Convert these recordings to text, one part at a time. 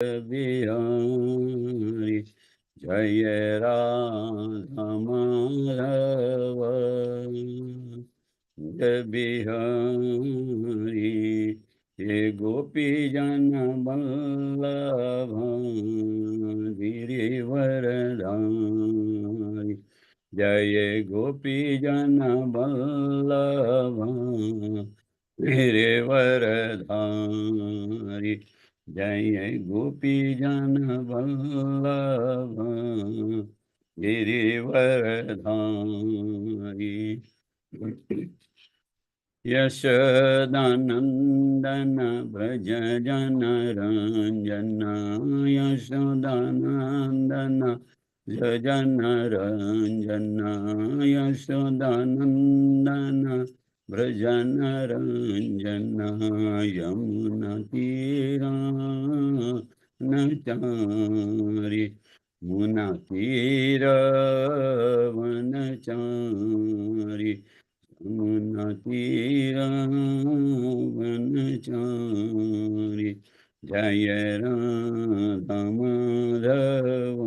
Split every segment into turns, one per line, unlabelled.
बिहारी जय राधा माधव जय बिहारी हे गोपी जन वल्लभ गिरिवरधारी जय गोपी जन वल्लभ गिरिवरधारी जय गोपी जन वल्लभ गिरिवरधारी यशोदानंदन भज जन रंजन यशोदानंदन भज जन रंजन यशोदानंदन भजन रंजन यमुना तीरा नचारी मुना तीर वनचारी यमुना तीरा वनचारी जय राधा माधव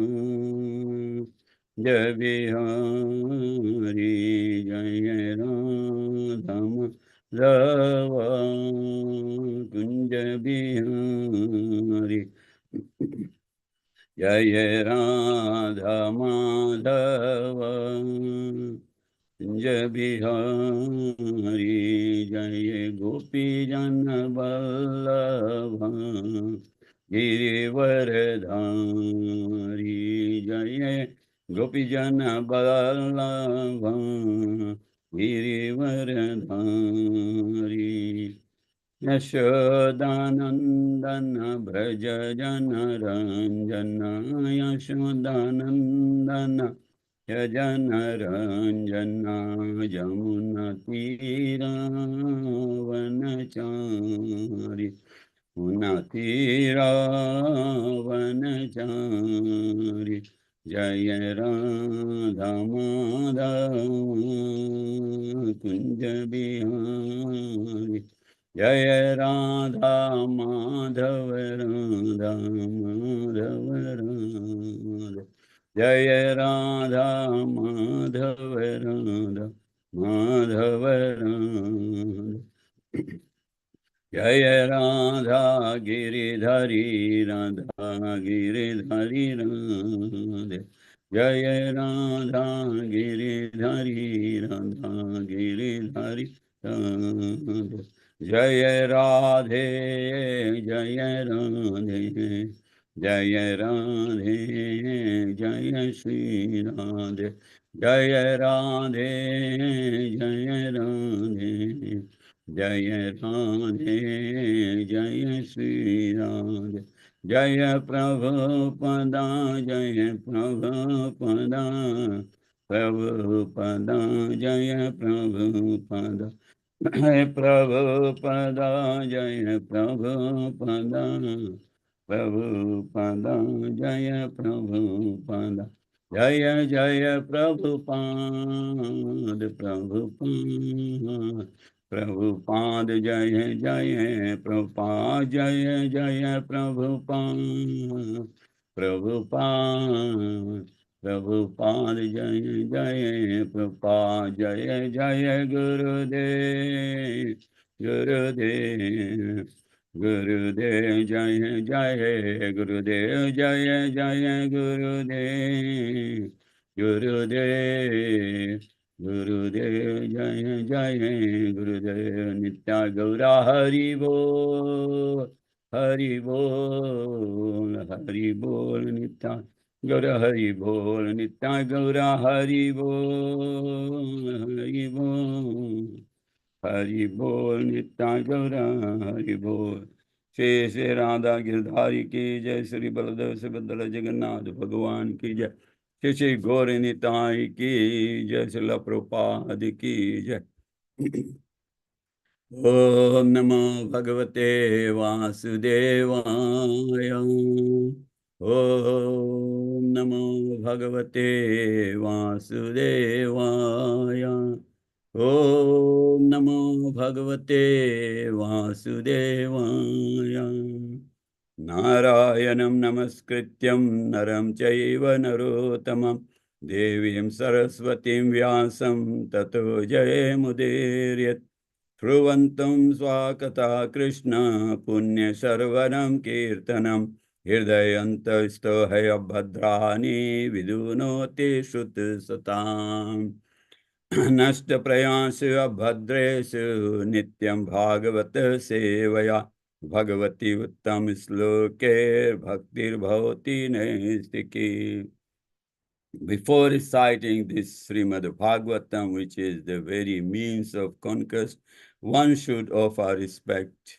जय बिहारी जय राधा माधव कुंज बिहारी जय राधा माधव कुंज बिहारी जय गोपी जन वल्लभ गिरिवरधारी जय गोपी जन वल्लभ गिरिवरधारी यशोदानंदन भज जन रंजन यशोदानंदन जन रंजन यमुना तीरा वनचारी मुना तीरा वनचारी जय राधा माधव कुंज बिहारी जय राधा माधव राधा माधव राधा जय राधा माधव राधा माधव राधा जय राधा गिरिधरी राधा गिरिधरी राधे जय राधा गिरिधरी राधा गिरिधरी राधे जय राधे जय राधे जय राधे जय श्री राधे जय राधे जय राधे जय राधे जय श्री राधे जय प्रभुपदा जय प्रभुपदा प्रभुपदा जय प्रभुपदा जय प्रभुपदा जय प्रभुपदा प्रभुपदा जय प्रभुपदा जय जय प्रभुपाद प्रभुपाद प्रभुपाद जय जय प्रभुपाद जय जय प्रभुपाद प्रभुपाद प्रभुपाद जय जय प्रभुपाद जय जय गुरुदेव गुरुदेव गुरुदेव जय जय गुरुदेव जय जय गुरुदेव गुरुदेव गुरुदेव जय जय गुरुदेव नित्य गौरा हरि बोल हरि बोल हरि बोल नित्य गौर हरि बोल नित्य गौरा हरि बोल हरि बोल हरि बोल नित्य गौरा हरि बोल श्री श्री राधा गिरधारी की जय श्री बलदेव सुभद्रा जगन्नाथ भगवान की जय श्री श्री गौर निताई की जय श्री प्रभुपाद की जय ओम नमो भगवते वासुदेवाय ओम नमो भगवते वासुदेवाय ओम नमो भगवते वासुदेवाय Narayanam namaskrityam naram chaiva narottamam devim saraswatim vyasam tato jayamudiryat Dhruvantam swakata Krishna punya sarvanam kirtanam hridayanta haya bhadrani vidunoti shut satam Nasta prayansu abhadresu nityam bhagavata sevaya Bhagavati uttam sloke bhaktir bhavati naistiki. Before reciting this Srimad Bhagavatam, which is the very means of conquest, one should offer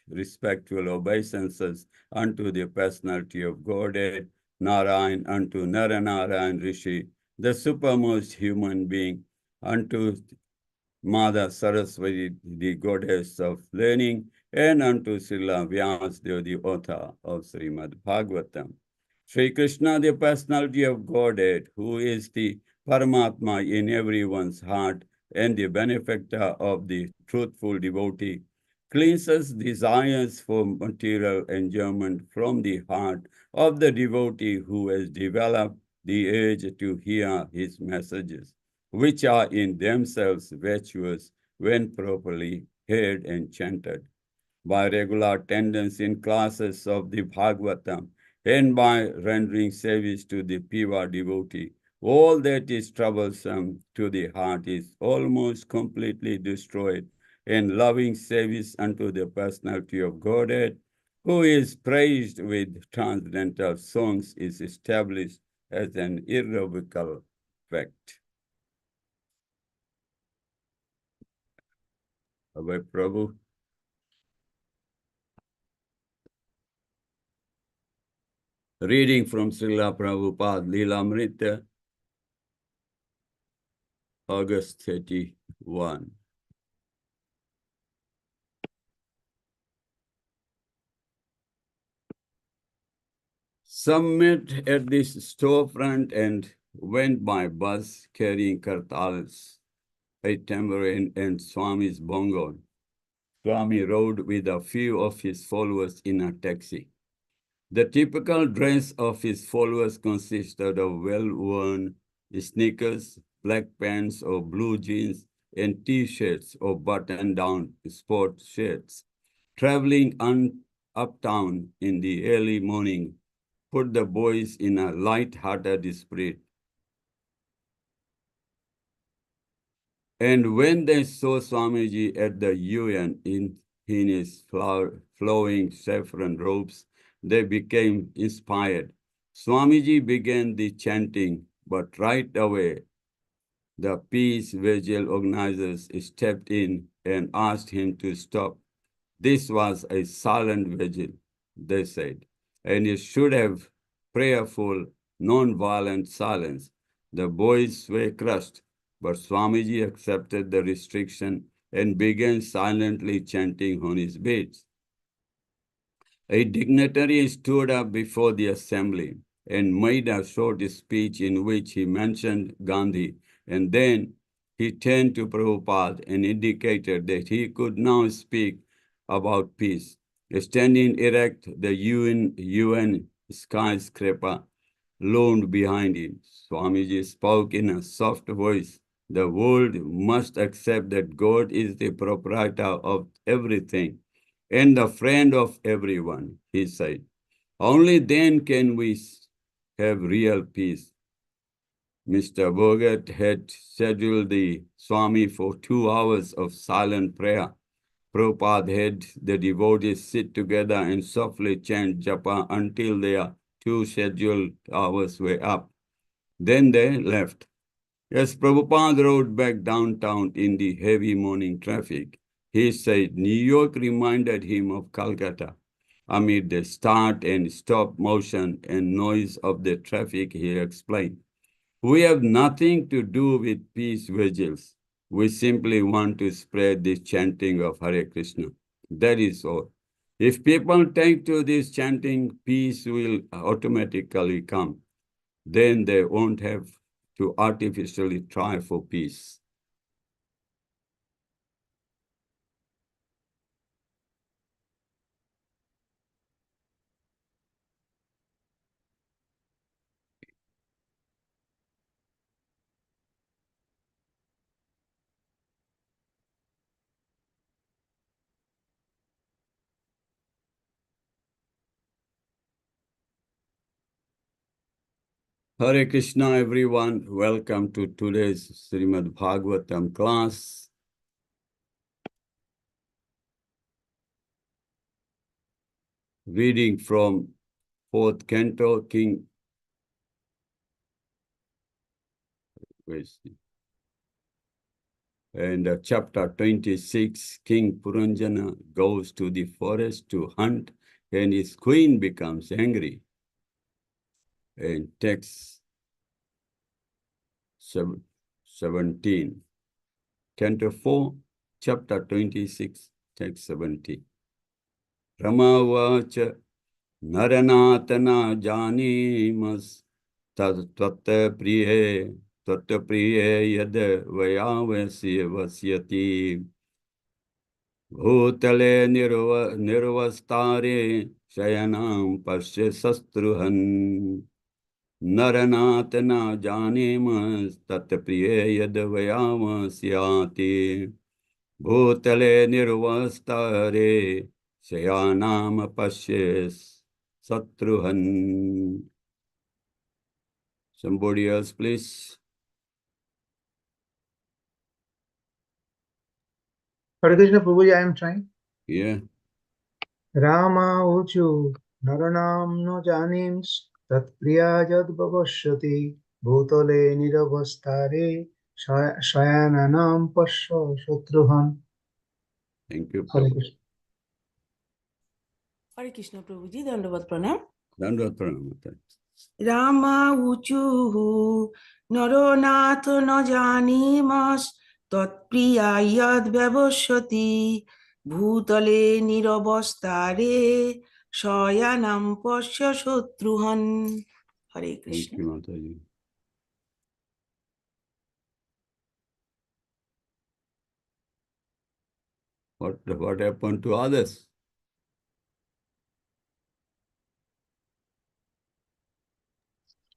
respectful obeisances unto the personality of Godhead, Narayan, unto Naranarayan Rishi, the supermost human being, unto Mother Saraswati, the goddess of learning, and unto Srila Vyasadeva, the author of Srimad Bhagavatam. Sri Krishna, the personality of Godhead, who is the Paramatma in everyone's heart and the benefactor of the truthful devotee, cleanses desires for material enjoyment from the heart of the devotee who has developed the urge to hear his messages, which are in themselves virtuous when properly heard and chanted. By regular attendance in classes of the Bhagavatam and by rendering service to the pure devotee, all that is troublesome to the heart is almost completely destroyed, and loving service unto the personality of Godhead, who is praised with transcendental songs, is established as an irrevocable fact. Abhay Prabhu. Reading from Srila Prabhupada Leelamrita, August 31. Some met at this storefront and went by bus carrying kartals, a tambourine, and Swami's bongo. Swami rode with a few of his followers in a taxi. The typical dress of his followers consisted of well-worn sneakers, black pants or blue jeans, and T-shirts or button-down sport shirts. Traveling uptown in the early morning put the boys in a light-hearted spirit. And when they saw Swamiji at the UN in his flowing saffron robes, they became inspired. Swamiji began the chanting, but right away the peace vigil organizers stepped in and asked him to stop. This was a silent vigil, they said, and it should have prayerful, non-violent silence. The boys were crushed, but Swamiji accepted the restriction and began silently chanting on his beads. A dignitary stood up before the assembly and made a short speech in which he mentioned Gandhi, and then he turned to Prabhupada and indicated that he could now speak about peace. Standing erect, the UN skyscraper loomed behind him. Swamiji spoke in a soft voice. The world must accept that God is the proprietor of everything and the friend of everyone, he said. Only then can we have real peace. Mr. Bogat had scheduled the Swami for 2 hours of silent prayer. Prabhupada had the devotees sit together and softly chant japa until their 2 scheduled hours were up. Then they left. As Prabhupada rode back downtown in the heavy morning traffic, he said New York reminded him of Calcutta. Amid the start and stop motion and noise of the traffic, he explained, we have nothing to do with peace vigils. We simply want to spread the chanting of Hare Krishna. That is all. If people take to this chanting, peace will automatically come. Then they won't have to artificially try for peace. Hare Krishna, everyone. Welcome to today's Srimad Bhagavatam class. Reading from 4th Canto, King. And chapter 26, King Puranjana goes to the forest to hunt, and his queen becomes angry. And text 17. Canto 4, chapter 26, text 17. Ramavacha Naranatana Janimas Tat Priye Yad Vayavasya Vasyati Bhutale Nirvastare Shayanam Pasya Sastruhan Naranatana Janimas Tat Priye Yad Vayavasyati Bhutale Nirvastare Shayanam Pasya Satruhan. Somebody else, please.
Hare Krishna Prabhuji, I am trying.
Yeah.
Rama Uchu Naranam no Janims Tat Priya Jad Bhavashyati Bhutale Niravastare Shayananam Pasya Shatruhan.
Thank you,
Hare
Prabhu.
Krishna.
Hare Krishna Prabhuji, Dandavat Pranam.
Dandavat Pranam.
Rama Uchuhu Naronath no janimas Tatpriya yad vyavashyati Bhutale nirabastare Shayanam pasya shatruhan. Hare Krishna.
Thank you, Mataji. What happened to others?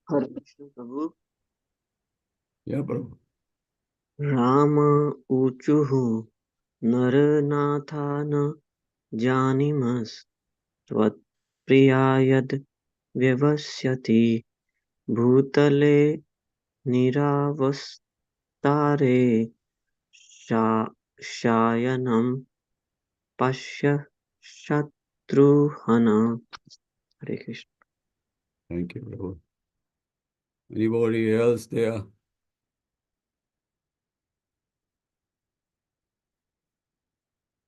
Hare Krishna Prabhu.
Yeah, Prabhu.
Rama Uchuhu Naranathana Janimas Tvat Priyayad Vyavasyati Bhutale Niravastare Shayanam Pasya Shatruhana. Hare Krishna.
Thank you, Prabhu. Anybody else there?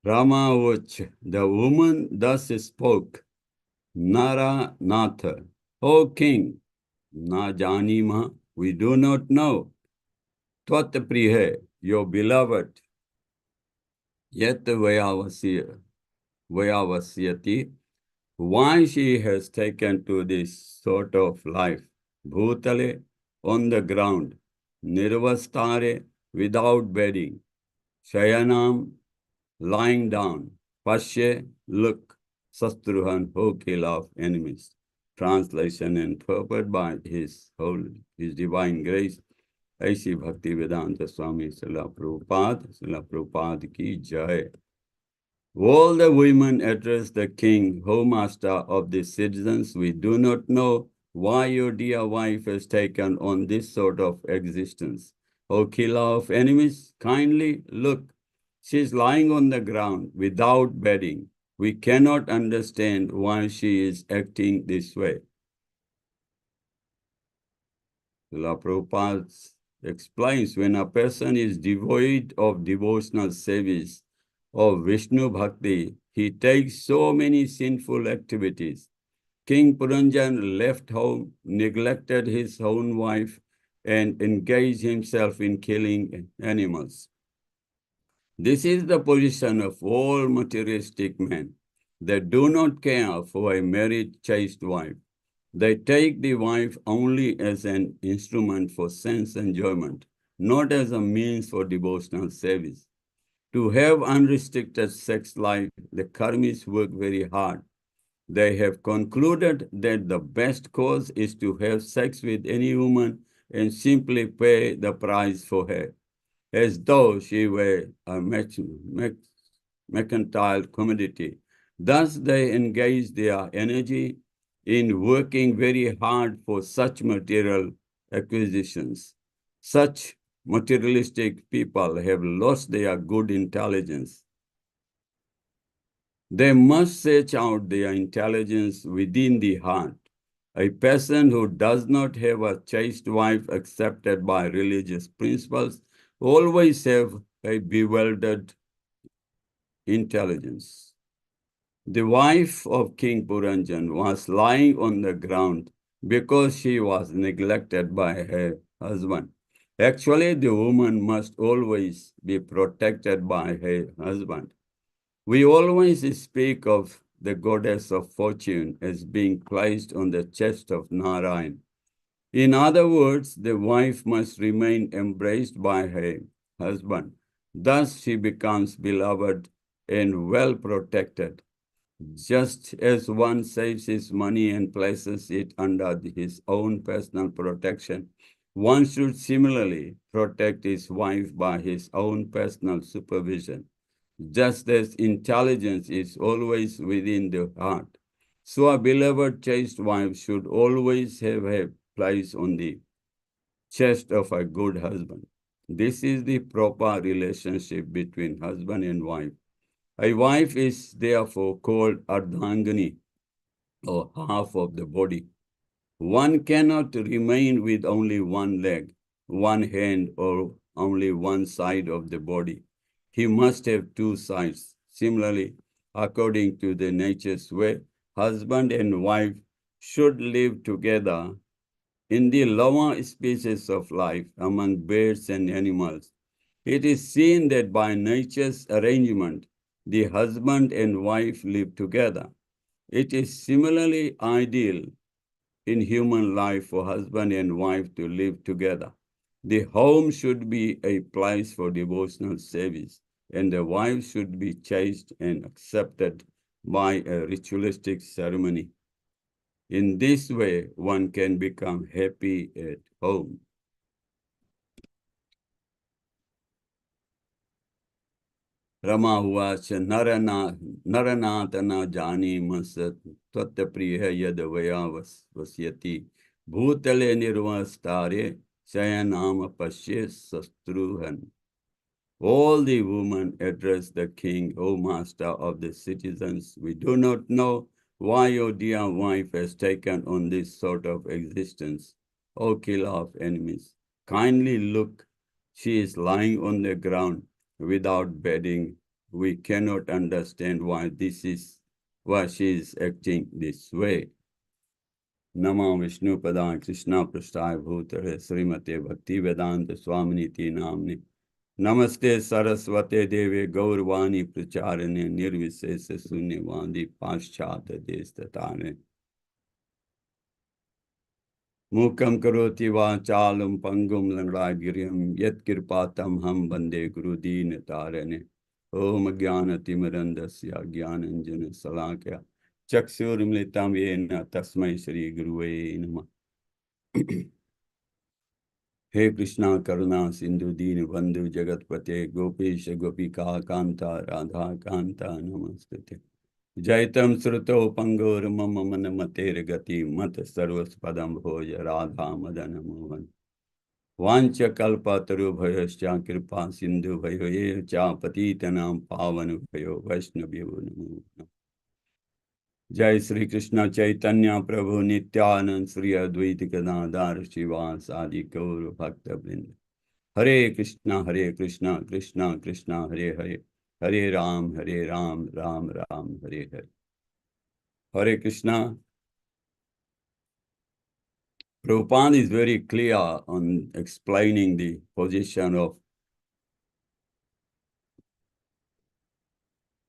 Ramavach, the woman thus spoke, Naranatha, O king, na janima, we do not know. Tvat prihe, your beloved, yet vayavasyati, why she has taken to this sort of life. Bhutale, on the ground, nirvastare, without bedding, shayanam, lying down, pashe, look, sastruhan, who kill off enemies. Translation and purport by His Divine Grace, ऐसी भक्ति वेदांत स्वामी श्रील प्रभुपाद की जय. All the women address the king, O master of the citizens. We do not know why your dear wife has taken on this sort of existence. O killer of enemies, kindly look. She is lying on the ground without bedding. We cannot understand why she is acting this way. Srila Prabhupada explains, when a person is devoid of devotional service of Vishnu Bhakti, he takes so many sinful activities. King Puranjan left home, neglected his own wife, and engaged himself in killing animals. This is the position of all materialistic men. They do not care for a married chaste wife. They take the wife only as an instrument for sense enjoyment, not as a means for devotional service. To have unrestricted sex life, the karmis work very hard. They have concluded that the best course is to have sex with any woman and simply pay the price for her, as though she were a mercantile commodity. Thus, they engage their energy in working very hard for such material acquisitions. Such materialistic people have lost their good intelligence. They must search out their intelligence within the heart. A person who does not have a chaste wife accepted by religious principles always have a bewildered intelligence. The wife of King Puranjan was lying on the ground because she was neglected by her husband. Actually, the woman must always be protected by her husband. We always speak of the goddess of fortune as being placed on the chest of Narayan. In other words, the wife must remain embraced by her husband. Thus, she becomes beloved and well protected. Just as one saves his money and places it under his own personal protection, one should similarly protect his wife by his own personal supervision. Just as intelligence is always within the heart, so a beloved chaste wife should always have a place on the chest of a good husband. This is the proper relationship between husband and wife. A wife is therefore called Ardhangani, or half of the body. One cannot remain with only one leg, one hand, or only one side of the body. He must have two sides. Similarly, according to the nature's way, husband and wife should live together. In the lower species of life, among birds and animals, it is seen that by nature's arrangement, the husband and wife live together. It is similarly ideal in human life for husband and wife to live together. The home should be a place for devotional service, and the wife should be chaste and accepted by a ritualistic ceremony. In this way, one can become happy at home. Rama उवाच नरनाथ न जानीमस त्वत्प्रिय यद वया वस्यति भूतले निर्वस्तारे शयनाम पश्ये Shatrughan. All the women address the king, O master of the citizens. We do not know why your dear wife has taken on this sort of existence, O killer of enemies. Kindly look, she is lying on the ground without bedding. We cannot understand why she is acting this way. Nama Vishnu Padang Krishna Prasthaya Bhutare Srimate Bhakti Vedanta Swaminiti Namni Namaste Saraswate Deve Gaurvani Pracharane Nirvisesa Sunyavadi Paschata Destatane Mukam Karoti Vachalum Pangum Langragiriam Yet Kirpatam Ham Bande Gurudin Tarane Om Jnana Timarandasya Jnananjana Salakya Chaksurimlitam Yena Tasmai Shri Guruve Namah. हे कृष्णा करुणा सिंधु दीन बंधु जगतपते गोपीश गोपिका कांता राधा कांता नमस्ते. जयतम श्रुतो पंगोर मम मन मतेर गति मत सर्वस्पदम भोज राधा मदन मोहन. वांच कल्पतरु भयश्चा कृपा सिंधु भयो ये चा पतितनां पावन भयो वैष्णव्यो नमो नमः. जय श्री कृष्ण चैतन्य प्रभु नित्यानंद श्री अद्वैत गदाधर शिवासादि गौर भक्त वृंद. हरे कृष्णा कृष्णा कृष्णा हरे हरे, हरे Ram Ram Ram Hare Hare. Hare Krishna. Prabhupada is very clear on explaining the position of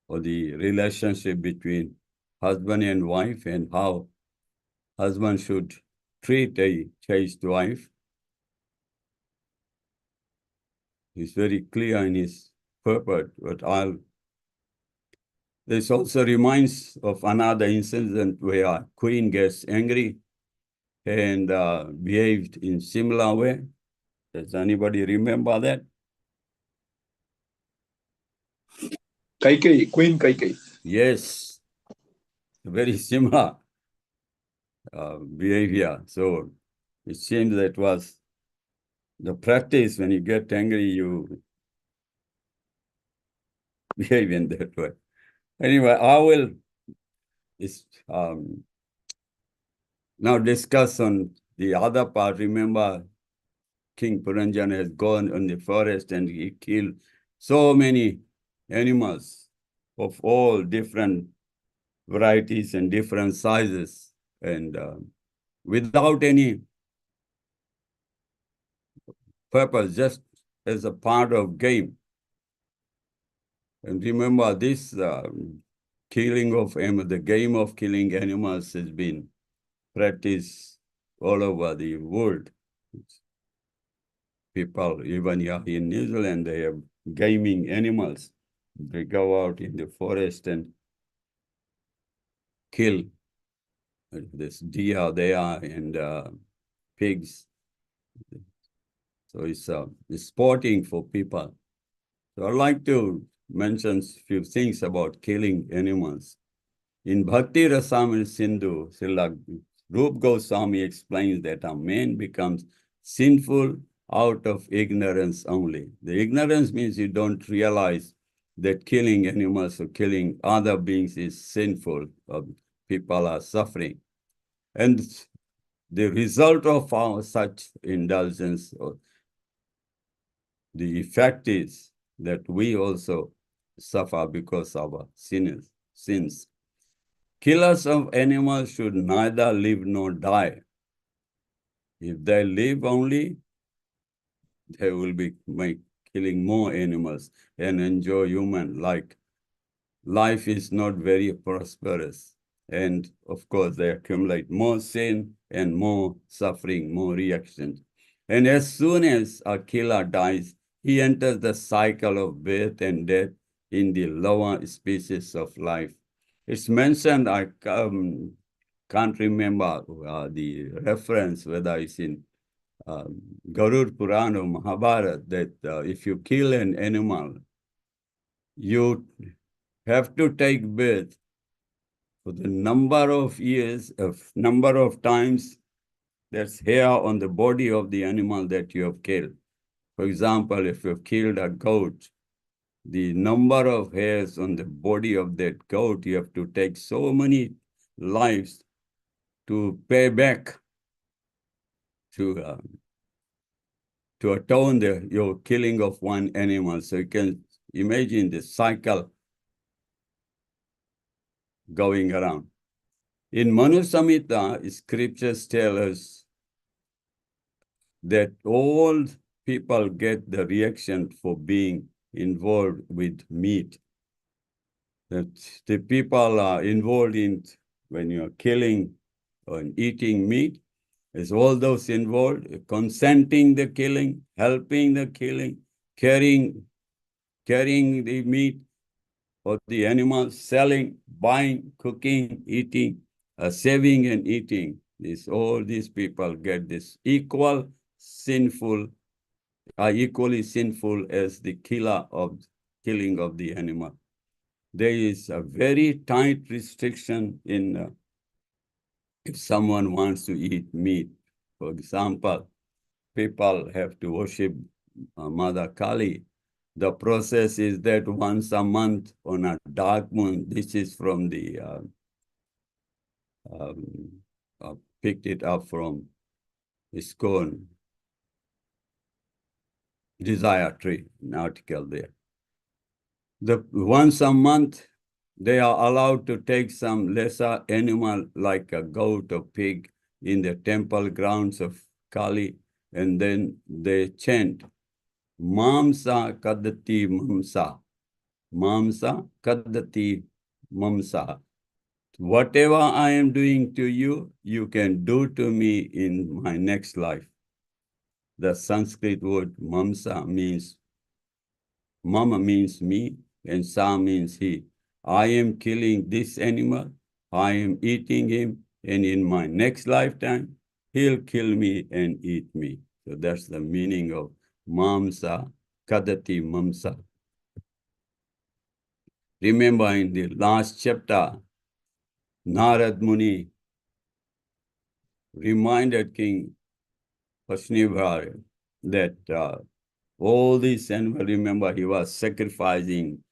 or the relationship between husband and wife and how husband should treat a chaste wife. He's very clear in his purport, but this also reminds of another incident where a queen gets angry and behaved in similar way. Does anybody remember that?
Queen Kaikai.
Yes, very similar behavior. So It seems that was the practice. When you get angry, you behave in that way. Anyway, I will now discuss on the other part. Remember, King Puranjan has gone in the forest and he killed so many animals of all different varieties and different sizes, and without any purpose, just as a part of game. And remember, this killing of the game of killing animals has been practiced all over the world. People, even here in New Zealand, they have gaming animals. They go out in the forest and kill this deer there and pigs. So it's sporting for people. So I'd like to mention a few things about killing animals. In Bhakti Rasamrita Sindhu, Srila Rup Goswami explains that a man becomes sinful out of ignorance only. The ignorance means you don't realize that killing animals or killing other beings is sinful, or people are suffering. And the result of our such indulgence, or the effect is that we also suffer because of our sins. Killers of animals should neither live nor die. If they live only, they will be killing more animals and enjoy human like life is not very prosperous. And of course, they accumulate more sin and more suffering, more reactions. And as soon as a killer dies, he enters the cycle of birth and death in the lower species of life. It's mentioned, I can't remember the reference, whether it's in Garud Purana or Mahabharata, that if you kill an animal, you have to take birth for the number of years, number of times there's hair on the body of the animal that you have killed. For example, if you've killed a goat, the number of hairs on the body of that goat, you have to take so many lives to pay back, to atone your killing of one animal. So you can imagine the cycle going around. In Manu Samhita, scriptures tell us that all people get the reaction for being involved with meat. That the people are involved in, when you're killing or eating meat, is all those involved, consenting the killing, helping the killing, carrying the meat or the animal, selling, buying, cooking, eating, saving and eating. All these people get this equally sinful as the killing of the animal. There is a very tight restriction in if someone wants to eat meat. For example, people have to worship Mother Kali. The process is that once a month on a dark moon, this is from the, picked it up from ISKCON Desire Tree, an article there. Once a month, they are allowed to take some lesser animal like a goat or pig in the temple grounds of Kali, and then they chant, Mamsa Kadati Mamsa. Mamsa Kadati Mamsa. Whatever I am doing to you, you can do to me in my next life. The Sanskrit word Mamsa means, Mama means me, and Sa means he. I am killing this animal, I am eating him, and in my next lifetime, he'll kill me and eat me. So that's the meaning of Mamsa Kadati Mamsa. Remember in the last chapter, Narad Muni reminded King Rasparayan, that all these animals, remember, he was sacrificing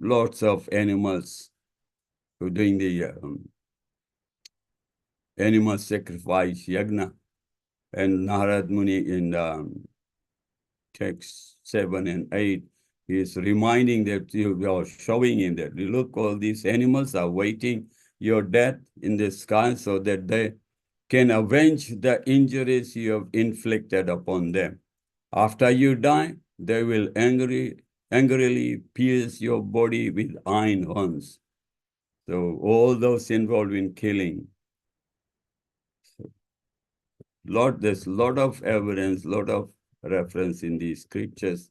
lots of animals to doing the animal sacrifice yagna. And Narad Muni in text 7 and 8 is reminding that you are showing him that look, all these animals are waiting your death in the sky so that they can avenge the injuries you have inflicted upon them. After you die, they will angrily pierce your body with iron horns. So all those involved in killing. There's a lot of evidence, lot of reference in these scriptures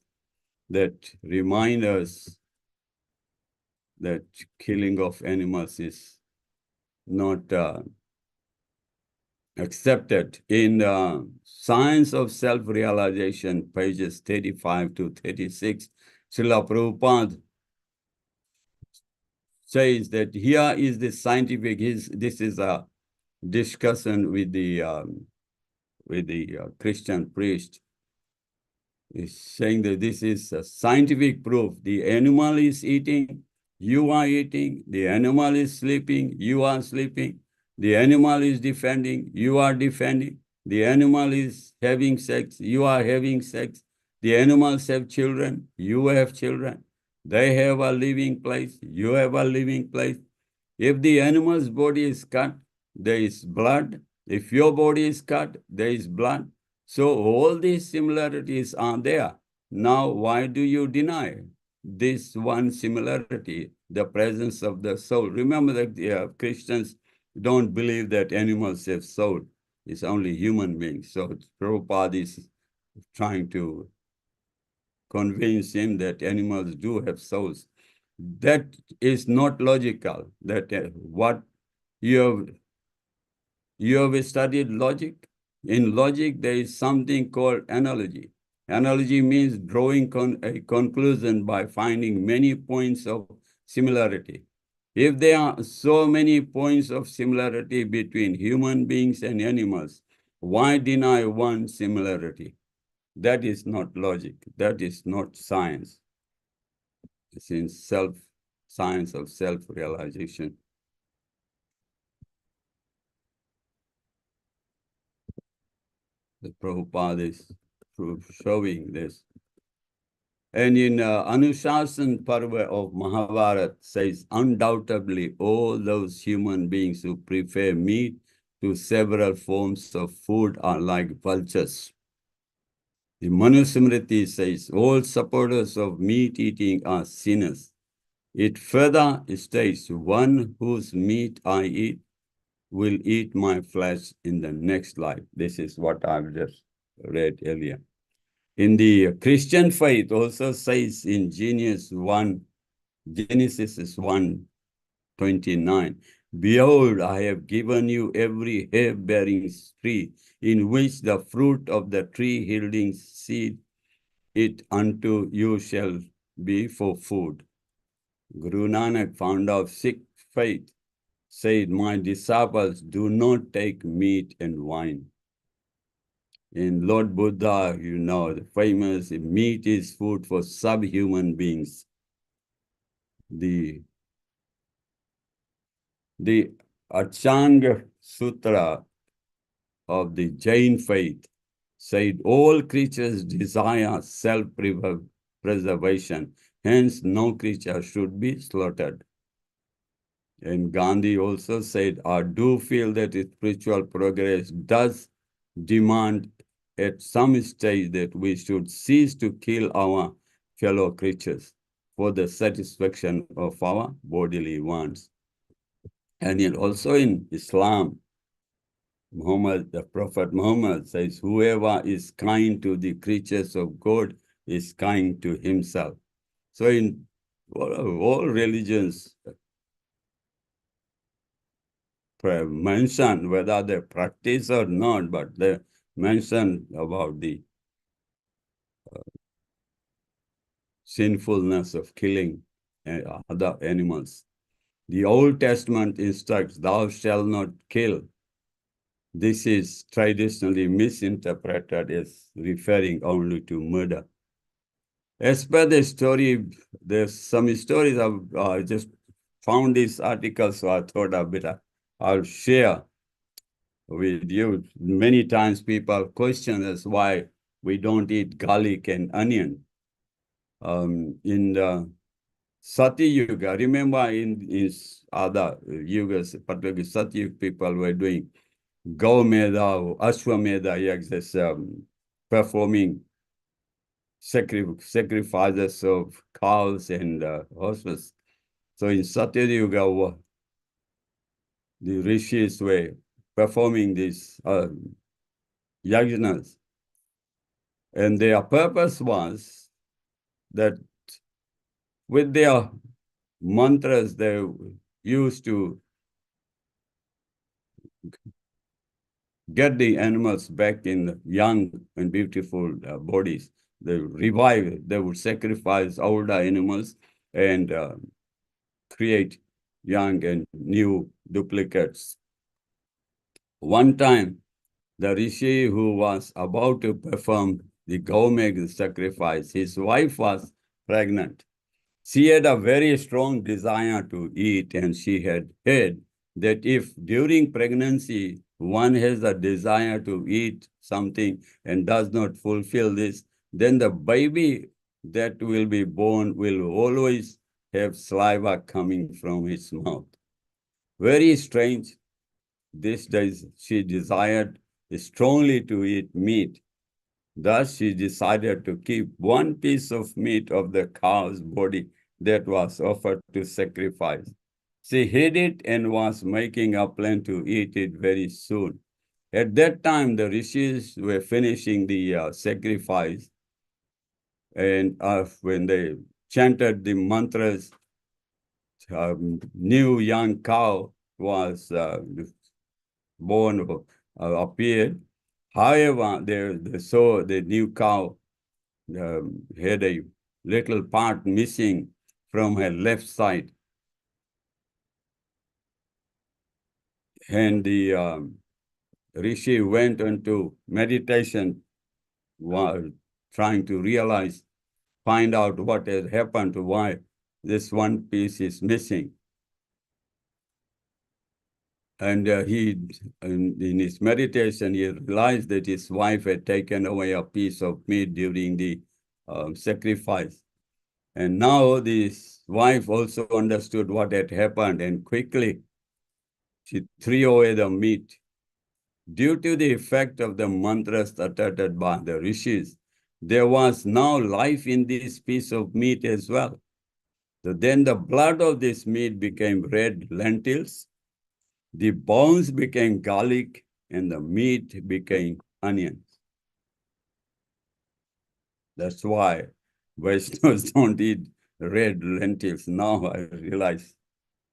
that remind us that killing of animals is not accepted. In Science of Self-Realization, pages 35 to 36, Srila Prabhupada says that here is the scientific, this is a discussion with the Christian priest. Is saying that this is a scientific proof. The animal is eating, you are eating. The animal is sleeping, you are sleeping. The animal is defending, you are defending. The animal is having sex, you are having sex. The animals have children, you have children. They have a living place, you have a living place. If the animal's body is cut, there is blood. If your body is cut, there is blood. So all these similarities are there. Now, why do you deny this one similarity, the presence of the soul? Remember that Christians don't believe that animals have soul. It's only human beings. So Prabhupada is trying to convince him that animals do have souls. That is not logical. That what you have studied logic. In logic, there is something called analogy. Analogy means drawing a conclusion by finding many points of similarity. If there are so many points of similarity between human beings and animals, why deny one similarity? That is not logic. That is not science. It's in science of self-realization. The Prabhupada is showing this. And in Anushasan Parva of Mahabharata says, undoubtedly all those human beings who prefer meat to several forms of food are like vultures. The Manusmriti says, all supporters of meat eating are sinners. It further states, one whose meat I eat will eat my flesh in the next life. This is what I've just read earlier. In the Christian faith also says in Genesis 1:29, behold, I have given you every herb-bearing tree in which the fruit of the tree yielding seed, it unto you shall be for food. Guru Nanak, founder of Sikh faith, said, my disciples do not take meat and wine. In Lord Buddha, you know, the famous meat is food for subhuman beings. The Achanga Sutra of the Jain faith said all creatures desire self-preservation, hence no creature should be slaughtered. And Gandhi also said, I do feel that spiritual progress does demand at some stage that we should cease to kill our fellow creatures for the satisfaction of our bodily wants. And also in Islam, the Prophet Muhammad says, whoever is kind to the creatures of God is kind to himself. So in all religions, mention whether they practice or not, but they mention about the sinfulness of killing other animals. The Old Testament instructs, thou shalt not kill. This is traditionally misinterpreted as referring only to murder. As per the story, there's some stories I've just found this article, so I thought I'll share with you. Many times people question us why we don't eat garlic and onion. In the Sati Yuga, remember in other yugas, particularly Sati people were doing Gaumeda or Ashwamedha yajnas, performing sacrifices of cows and horses. So in Satya Yuga, the rishis were performing these yajnas. And their purpose was that with their mantras, they used to get the animals back in young and beautiful bodies. They revive, they would sacrifice older animals and create young and new duplicates. One time, the rishi who was about to perform the Gaumeg sacrifice, his wife was pregnant. She had a very strong desire to eat, and she had heard that if during pregnancy one has a desire to eat something and does not fulfill this, then the baby that will be born will always have saliva coming from his mouth. Very strange. These days she desired strongly to eat meat. Thus she decided to keep one piece of meat of the cow's body that was offered to sacrifice. She hid it and was making a plan to eat it very soon. At that time, the rishis were finishing the sacrifice, and when they chanted the mantras, new young cow was born, appeared. However, they saw the new cow had a little part missing from her left side. And the rishi went into meditation while trying to realize, find out what has happened, why this one piece is missing. And in his meditation, he realized that his wife had taken away a piece of meat during the sacrifice. And now this wife also understood what had happened, and quickly she threw away the meat. Due to the effect of the mantras uttered by the rishis, there was now life in this piece of meat as well. So then the blood of this meat became red lentils, the bones became garlic, and the meat became onions. That's why Vaishnavas don't eat red lentils. Now I realize,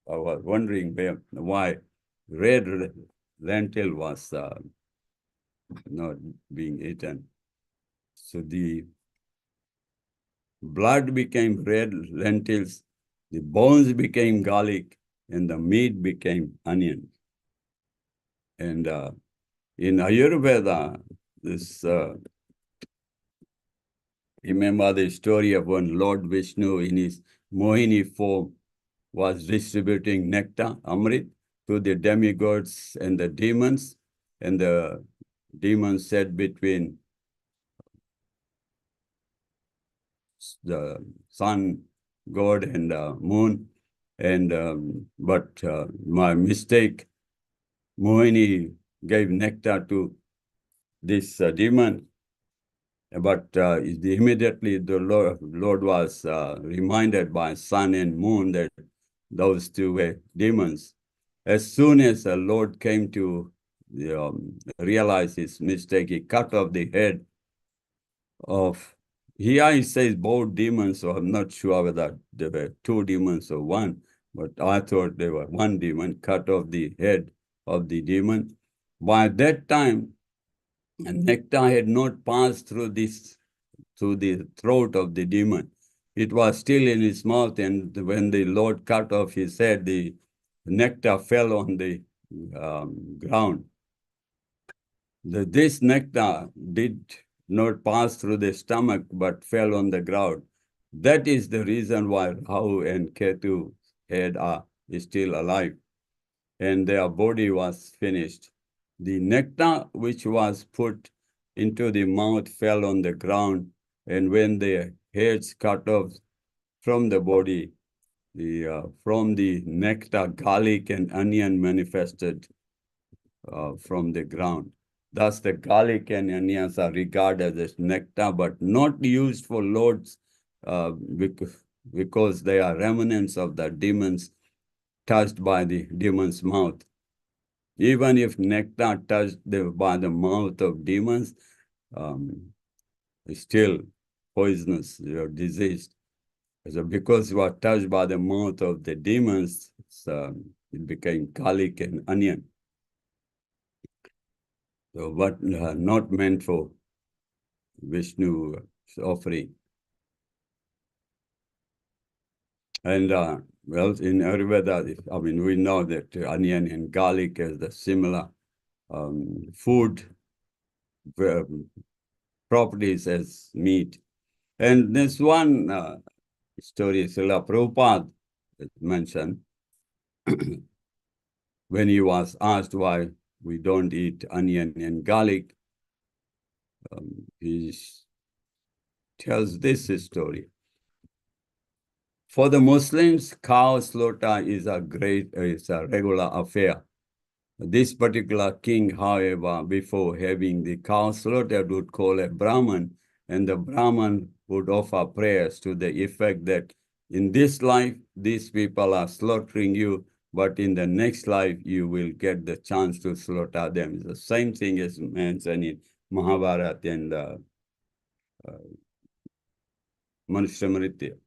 I was wondering why red lentil was not being eaten. So the blood became red lentils, the bones became garlic, and the meat became onion. And in Ayurveda, this remember the story of when Lord Vishnu in his Mohini form was distributing nectar, Amrit, to the demigods and the demons. And the demons said between the sun god and moon. And but my mistake, Mohini gave nectar to this demon. But immediately the Lord was reminded by sun and moon that those two were demons. As soon as the Lord came to realize his mistake, he cut off the head of, here he says both demons, so I'm not sure whether there were two demons or one, but I thought they were one demon, cut off the head of the demon. By that time, nectar had not passed through the throat of the demon. It was still in his mouth, and when the Lord cut off his head, the nectar fell on the ground. This nectar did not pass through the stomach but fell on the ground. That is the reason why Rahu and Ketu head are still alive and their body was finished. The nectar which was put into the mouth fell on the ground, and when the heads cut off from the body, from the nectar, garlic and onion manifested from the ground. Thus, the garlic and onions are regarded as nectar, but not used for lords because they are remnants of the demons touched by the demon's mouth. Even if nectar touched by the mouth of demons, still poisonous or diseased. So because you are touched by the mouth of the demons, it became garlic and onion. So but not meant for Vishnu offering. And well, in Ayurveda, I mean, we know that onion and garlic is the similar food properties as meat. And this one story, Srila Prabhupada mentioned, when he was asked why we don't eat onion and garlic, he tells this story. For the Muslims, cow slaughter is a regular affair. This particular king, however, before having the cow slaughtered, would call a Brahman, and the Brahman would offer prayers to the effect that in this life, these people are slaughtering you, but in the next life, you will get the chance to slaughter them. It's the same thing as mentioned in Mahabharata and Manusmriti.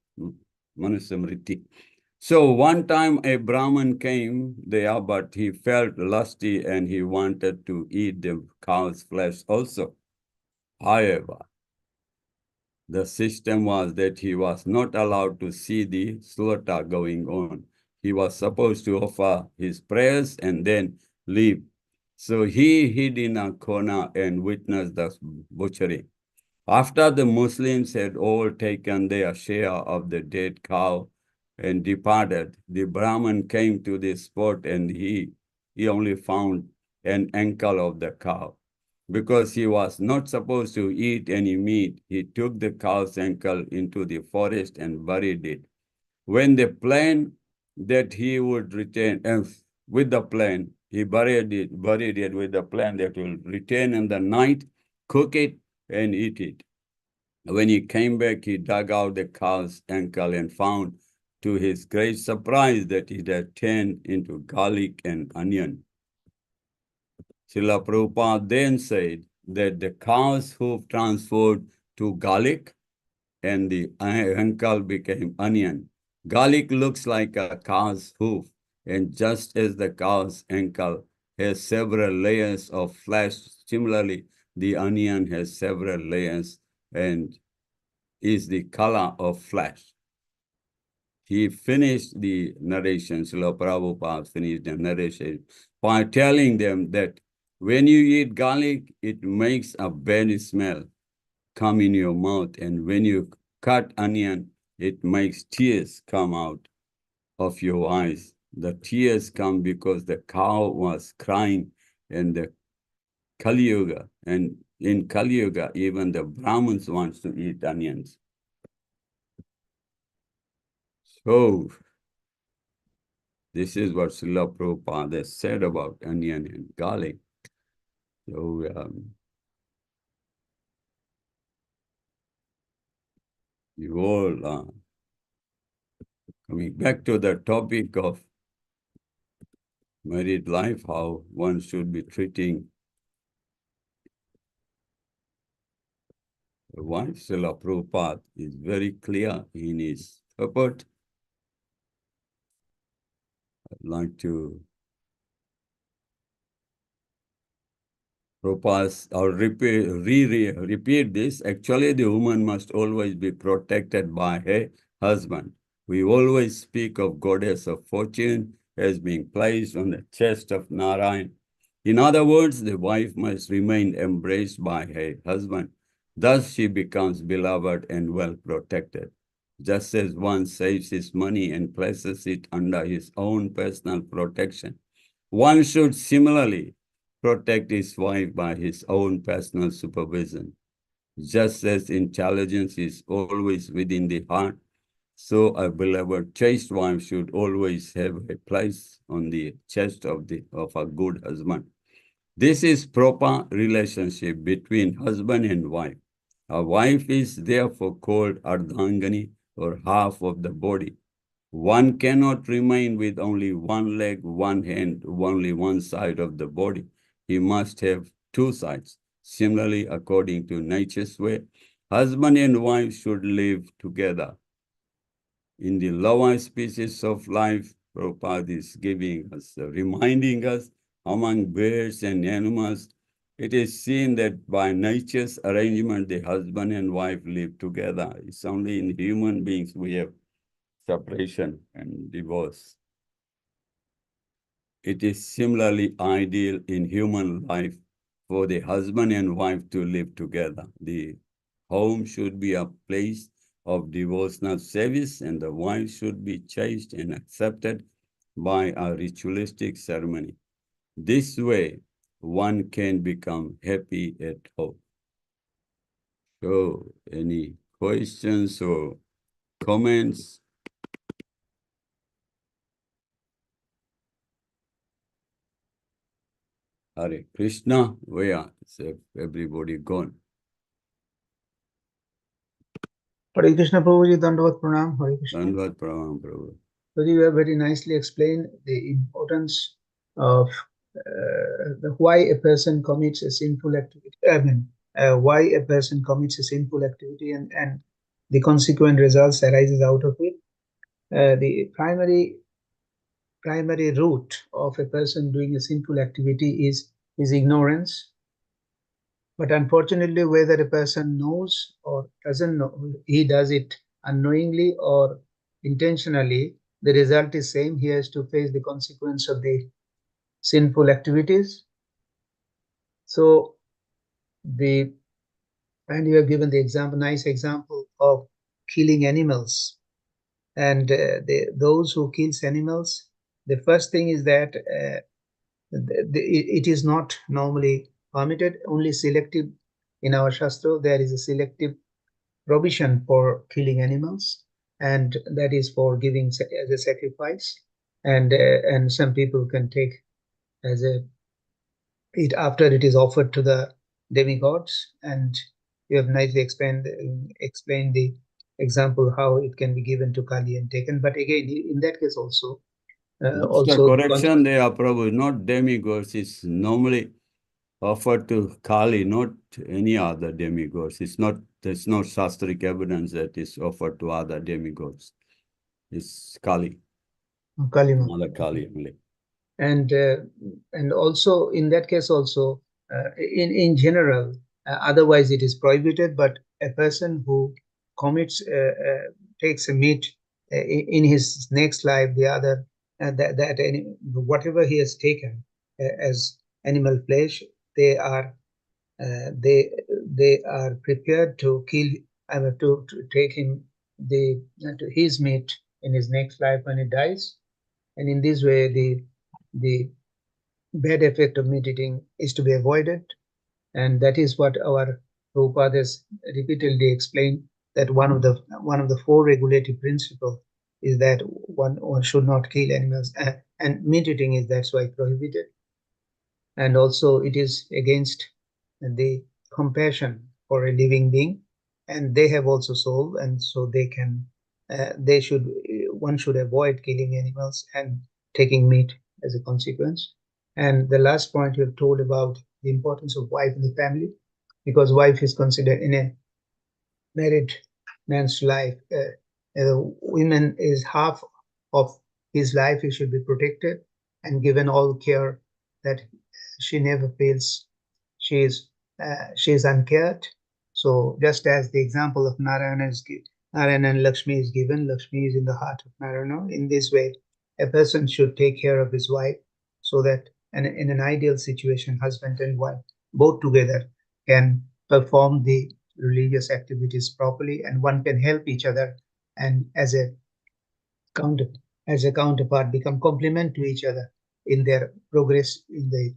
So one time a Brahmin came there, but he felt lusty and he wanted to eat the cow's flesh also. However, the system was that he was not allowed to see the slaughter going on. He was supposed to offer his prayers and then leave. So he hid in a corner and witnessed the butchery. After the Muslims had all taken their share of the dead cow and departed, the Brahmin came to the spot and he only found an ankle of the cow. Because he was not supposed to eat any meat, he took the cow's ankle into the forest and buried it. When the plan that he would return, with the plan, he buried it with the plan that he will return in the night, cook it, and eat it. When he came back, he dug out the cow's ankle and found, to his great surprise, that it had turned into garlic and onion. Srila Prabhupada then said that the cow's hoof transferred to garlic and the ankle became onion. Garlic looks like a cow's hoof, and just as the cow's ankle has several layers of flesh, similarly, the onion has several layers and is the color of flesh. He finished the narration, Srila Prabhupada finished the narration by telling them that when you eat garlic, it makes a bad smell come in your mouth, and when you cut onion, it makes tears come out of your eyes. The tears come because the cow was crying in the Kali Yuga, and in Kali Yuga, even the Brahmins wants to eat onions. So, this is what Srila Prabhupada said about onion and garlic. So, you all coming back to the topic of married life, how one should be treating a wife. Srila Prabhupada is very clear in his purport. I'd like to propose or repeat this. Actually, the woman must always be protected by her husband. We always speak of goddess of fortune as being placed on the chest of Narayan. In other words, the wife must remain embraced by her husband. Thus, she becomes beloved and well protected. Just as one saves his money and places it under his own personal protection, one should similarly protect his wife by his own personal supervision. Just as intelligence is always within the heart, so a beloved chaste wife should always have a place on the chest of a good husband. This is proper relationship between husband and wife. A wife is therefore called Ardhangani, or half of the body. One cannot remain with only one leg, one hand, only one side of the body. He must have two sides. Similarly, according to nature's way, husband and wife should live together. In the lower species of life, Prabhupada is giving us, reminding us, among birds and animals, it is seen that by nature's arrangement, the husband and wife live together. It's only in human beings we have separation and divorce. It is similarly ideal in human life for the husband and wife to live together. The home should be a place of devotional service, and the wife should be chaste and accepted by a ritualistic ceremony. This way, one can become happy at home. So, any questions or comments? Hare Krishna, where is everybody gone?
Hare Krishna Prabhuji, Dandavat Pranam, Hare Krishna.
Dandavat Pranam, Prabhu.
So you have very nicely explained the importance of why a person commits a sinful activity. I mean, why a person commits a sinful activity and the consequent results arises out of it. The primary root of a person doing a sinful activity is ignorance. But unfortunately, whether a person knows or doesn't know, he does it unknowingly or intentionally, the result is same. He has to face the consequence of the sinful activities. So and you have given the example, nice example of killing animals. And those who kills animals, the first thing is that it is not normally permitted, only selective. In our Shastra, there is a selective provision for killing animals, and that is for giving as a sacrifice. And some people can take as a it after it is offered to the demigods. And you have nicely explained the example how it can be given to Kali and taken. But again, in that case also,
Just a correction there, Prabhu, not demigods. It's normally offered to Kali, not any other demigods. There's no shastric evidence that is offered to other demigods. It's Kali.
Kali.
Mother Kali only.
And also in that case also, in general, otherwise it is prohibited. But a person who commits takes a meat in his next life, the other whatever he has taken as animal flesh, they are prepared to kill, to take him his meat in his next life when he dies. And in this way, the bad effect of meat eating is to be avoided. And that is what our Prabhupada has repeatedly explained, that one of the four regulative principles is that one should not kill animals, and meat eating is that's why prohibited. And also it is against the compassion for a living being, and they have also soul, and so one should avoid killing animals and taking meat as a consequence. And the last point you have told about the importance of wife in the family, because wife is considered in a married man's life, women is half of his life. He should be protected and given all care, that she never feels she is uncared. So just as the example of Narayana and Lakshmi is given, Lakshmi is in the heart of Narayana. In this way, a person should take care of his wife so that And in an ideal situation, husband and wife, both together, can perform the religious activities properly, and one can help each other, and counter as a counterpart, become complement to each other in their progress in the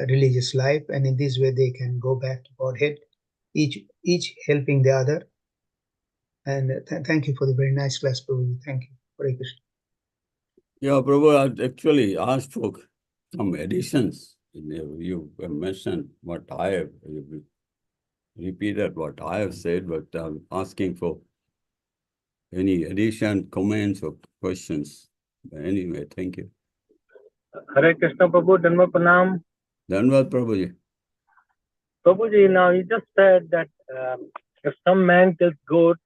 religious life, and in this way they can go back to Godhead, each helping the other. And thank you for the very nice class, Prabhuji. Thank you. Hare Krishna.
Yeah, Prabhu, I actually asked for some additions. You mentioned what I have, you repeated what I have said, but I'm asking for any addition, comments, or questions. Anyway, thank you.
Hare Krishna Prabhu, Dhanva Pranam.
Dhanvad, Prabhuji.
Prabhuji, now you just said that if some man kills goat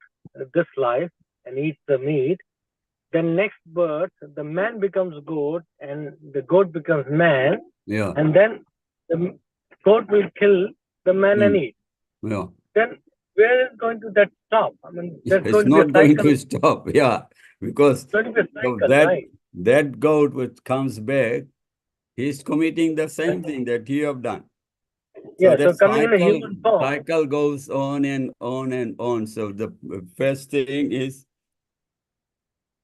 this life and eats the meat, then next birth the man becomes goat and the goat becomes man,
Yeah.
and then the goat will kill the man and eat.
Yeah.
Then where is going to that stop? I mean, there's
It's
going to be
not
a
going
cycle.
to stop. Yeah. Because
It's going to be a cycle,
that,
right?
that goat which comes back, he's committing the same thing that you have done.
Yeah,
So
so coming in a human form.
cycle goes on and on and on. So the first thing is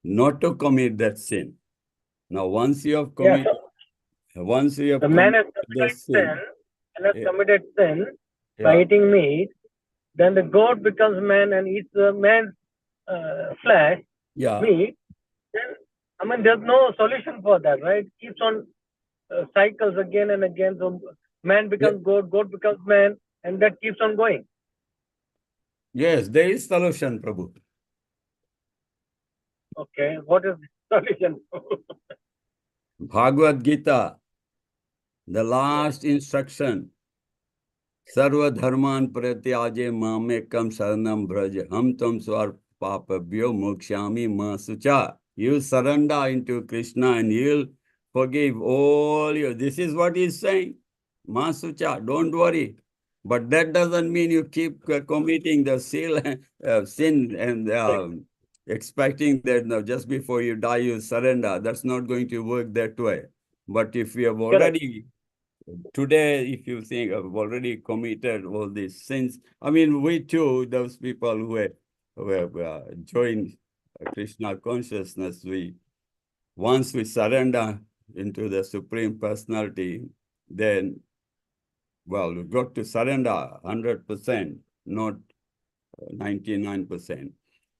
not to commit that sin. Now, once you have committed, once you have
the man has
committed the
committed sin and has
Yeah.
committed sin by
Yeah.
eating meat, then the goat becomes man and eats the man's flesh,
Yeah.
meat. Then, I mean, there's no solution for that, right? Keeps on cycles again and again. So man becomes goat, goat becomes man, and that keeps on going.
Yes, there is solution, Prabhu.
Okay, what is the solution?
Bhagavad Gita, the last instruction. Sarva dharman pratyaje mamekam saranam braj ham tam swar papabhyo mokshami ma sucha. You surrender into Krishna and he'll forgive all you. This is what he's saying. Ma sucha, don't worry. But that doesn't mean you keep committing the sin and expecting that no, just before you die you surrender. That's not going to work that way. But if you have already today, if you think I've already committed all these sins, I mean, we too, those people who have joined Krishna consciousness, once we surrender into the Supreme Personality, then, well, we've got to surrender 100%, not 99%.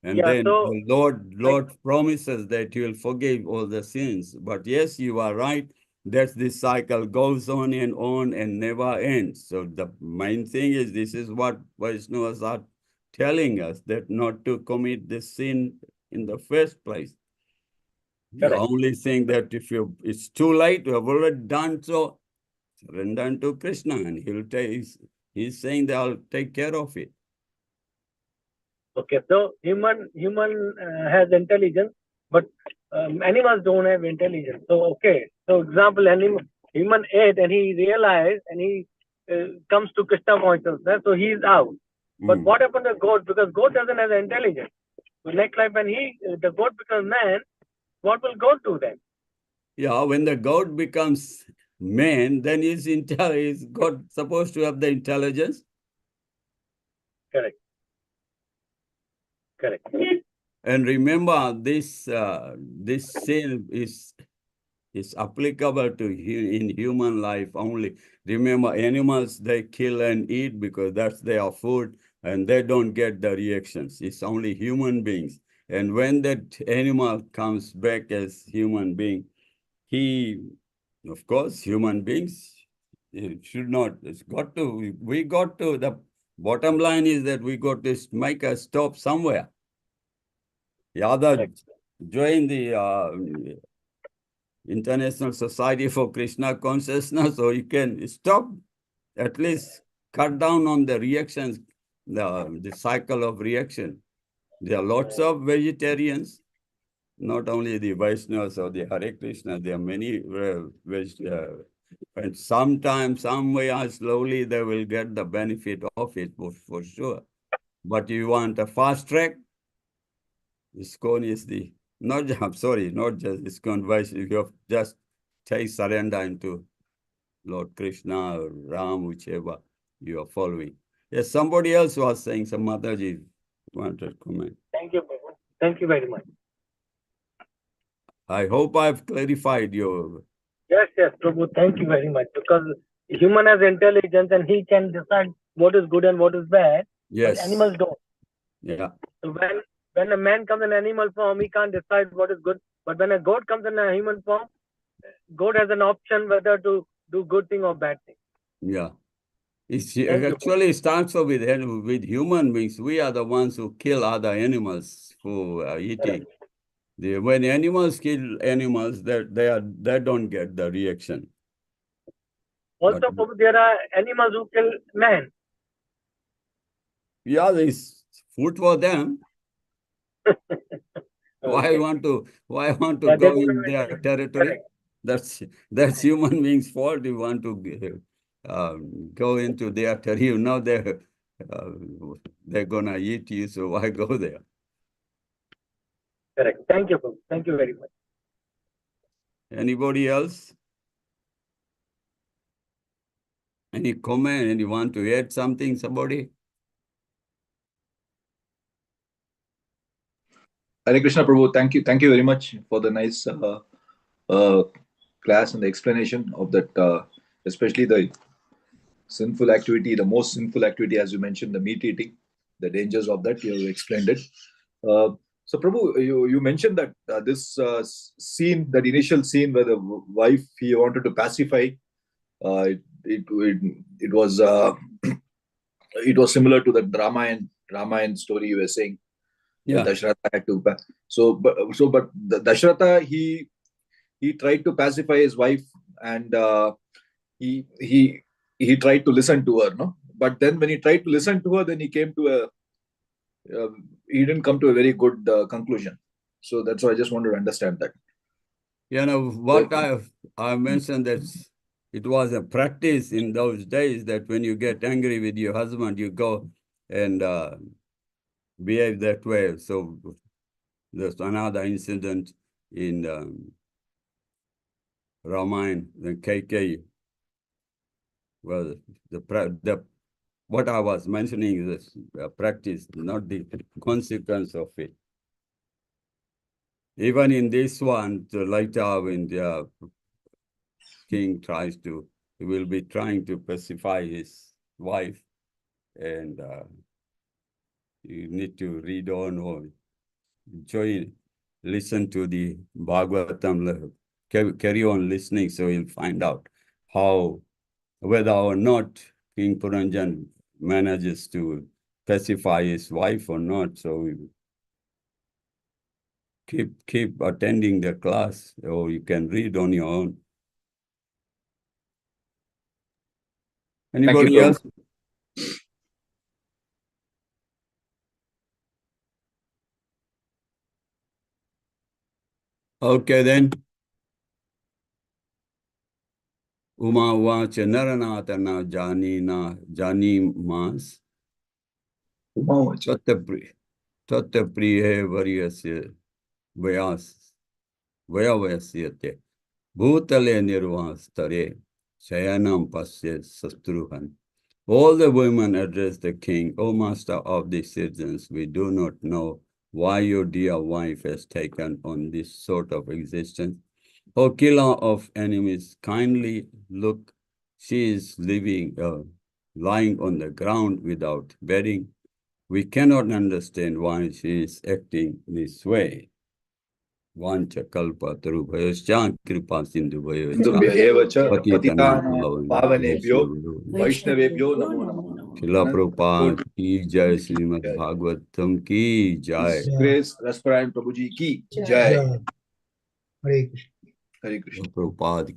And then
so,
the Lord promises that he will forgive all the sins. But yes, you are right. That this cycle goes on and never ends. So the main thing is, this is what Vaishnavas are telling us, that not to commit this sin in the first place. The only thing that if it's too late, you have already done so, surrender to Krishna, and he's saying that I'll take care of it.
Okay, so human has intelligence, but animals don't have intelligence. So okay, so example, human ate and he realized and he comes to Krishna consciousness, so he's out. But what happened to goat? Because goat doesn't have intelligence. So next life when the goat becomes man, what will goat do then?
Yeah, when the goat becomes man, then is God supposed to have the intelligence?
Correct. Correct.
And remember, this sin is applicable to in human life only. Remember, animals, they kill and eat because that's their food, and they don't get the reactions. It's only human beings. And when that animal comes back as human being, of course, human beings, it should not, we got to, the bottom line is that we got to make a stop somewhere. Either join the International Society for Krishna Consciousness, or you can stop, at least cut down on the reactions, the cycle of reaction. There are lots of vegetarians, not only the Vaishnavas or the Hare Krishna, there are many, and sometimes, somewhere, slowly, they will get the benefit of it for sure. But you want a fast track, ISKCON is not just ISKCON, Vaishnava, you have just take surrender into Lord Krishna or Ram, whichever you are following. Yes, somebody else was saying, some Mataji wanted to comment.
Thank you, Prabhu. Thank you very much.
I hope I've clarified your...
Yes, Prabhu. Thank you very much. Because human has intelligence and he can decide what is good and what is bad.
Yes.
But animals don't.
Yeah.
So when a man comes in animal form, he can't decide what is good. But when a God comes in a human form, God has an option whether to do good thing or bad thing.
Yeah. It
Thank you.
actually starts off with human beings. We are the ones who kill other animals who are eating. When animals kill animals, they don't get the reaction.
Also,
But,
Prabhu, there are animals who kill man.
yeah, there's food for them.
Okay.
Why want to
Yeah,
go
they don't
in
have
their
intelligence.
territory?
Correct.
That's human beings' fault. You want to go into their territory. You know they're gonna eat you, so why go there?
Correct. Thank you, Prabhu. Thank you very much.
Anybody else? Any comment? And you want to add something, somebody?
Hare Krishna Prabhu, thank you very much for the nice class and the explanation of that, especially the sinful activity, the most sinful activity, as you mentioned, the meat eating, the dangers of that. You have explained it. So Prabhu, you mentioned that this scene, that initial scene where the wife, he wanted to pacify, it was it was similar to the Ramayan story you were saying.
Yeah.
Dasharatha had to. But the Dasharatha, he tried to pacify his wife, and he tried to listen to her, no. But then when he tried to listen to her, then he came to he didn't come to a very good conclusion. So that's why I just wanted to understand that.
You know what I mentioned, that it was a practice in those days that when you get angry with your husband, you go and behave that way. So there's another incident in Ramayana, the KK. Well, what I was mentioning is practice, not the consequence of it. Even in this one, later when the king he will be trying to pacify his wife, and you need to read on or listen to the Bhagavatam, carry on listening, so you'll find out whether or not King Puranjan manages to pacify his wife or not. So keep attending the class, or you can read on your own. Anybody else? Okay, then. Uma Uvacha Naranatana Jani Mas Tatta Priye Varyasya Vayavasyate Bhutale Nirvastare Shayanam Pasya Sastruhan. All the women address the king, O master of the citizens, we do not know why your dear wife has taken on this sort of existence. O killer of enemies, kindly look, she is lying on the ground without bedding. We cannot understand why she is acting this way. Vancha kalpa tarubhayascha kripa sindhubhayascha patitanam
pavanebhyo vaishnavebhyo namo namah.
Srila Prabhupada ki jai, Srimad Bhagavatam ki jai.
Grace Rasparayan Prabhuji ki jai.
Hare Krishna.
Hare Krishna.
Prabhupada ki